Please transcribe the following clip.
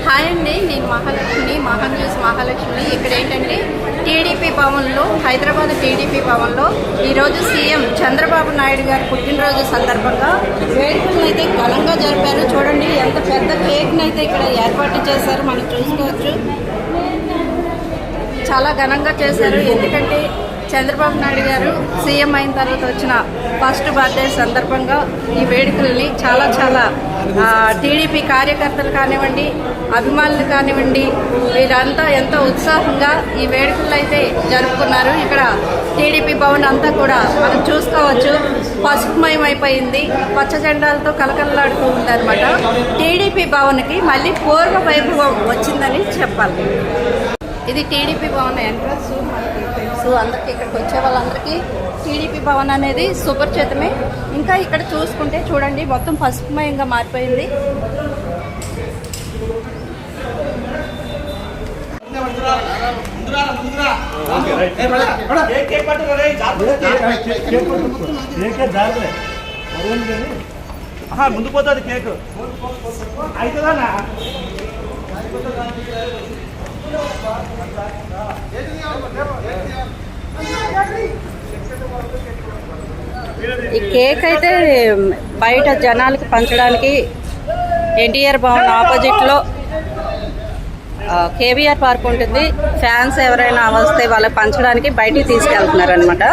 Hi అండి, నేను మహా న్యూస్ మహాలక్ష్మి. ఇక్కడ ఏంటంటే టీడీపీ భవన్లో, హైదరాబాద్ టీడీపీ భవన్లో ఈరోజు సీఎం చంద్రబాబు నాయుడు గారి పుట్టినరోజు సందర్భంగా వేడుకలను అయితే ఘనంగా జరిపారు. చూడండి ఎంత పెద్ద కేక్ని అయితే ఇక్కడ ఏర్పాటు చేశారు, మనం చూసుకోవచ్చు. చాలా ఘనంగా చేశారు. ఎందుకంటే చంద్రబాబు నాయుడు గారు సీఎం అయిన తర్వాత వచ్చిన ఫస్ట్ బర్త్డే సందర్భంగా ఈ వేడుకల్ని చాలా టీడీపీ కార్యకర్తలు కానివ్వండి, అభిమానులు కానివ్వండి, వీరంతా ఎంతో ఉత్సాహంగా ఈ వేడుకలు అయితే జరుపుకున్నారు. ఇక్కడ టీడీపీ భవన్ అంతా కూడా మనం చూసుకోవచ్చు, పసుపుమయం అయిపోయింది, పచ్చ జెండాలతో కలకలలాడుతూ ఉందన్నమాట. టీడీపీ భవన్కి మళ్ళీ పూర్వ వైభవం వచ్చిందని చెప్పాలి. ఇది టీడీపీ భవన్ ఎంట్రన్స్. మనకి తెలుసు అందరికీ, ఇక్కడికి వచ్చే వాళ్ళందరికీ టీడీపీ భవన్ అనేది సుపరిచితమే. ఇంకా ఇక్కడ చూసుకుంటే చూడండి, మొత్తం పసుపుమయంగా మారిపోయింది. ముందు పోతుంది కేక్ అవుతుందా? ఈ కేక్ అయితే బయట జనాలకి పంచడానికి ఎన్టీఆర్ భవన్ ఆపోజిట్లో కేబీఆర్ పార్క్ ఉంటుంది. ఫ్యాన్స్ ఎవరైనా వస్తే వాళ్ళకి పంచడానికి బయటికి తీసుకెళ్తున్నారు అనమాట.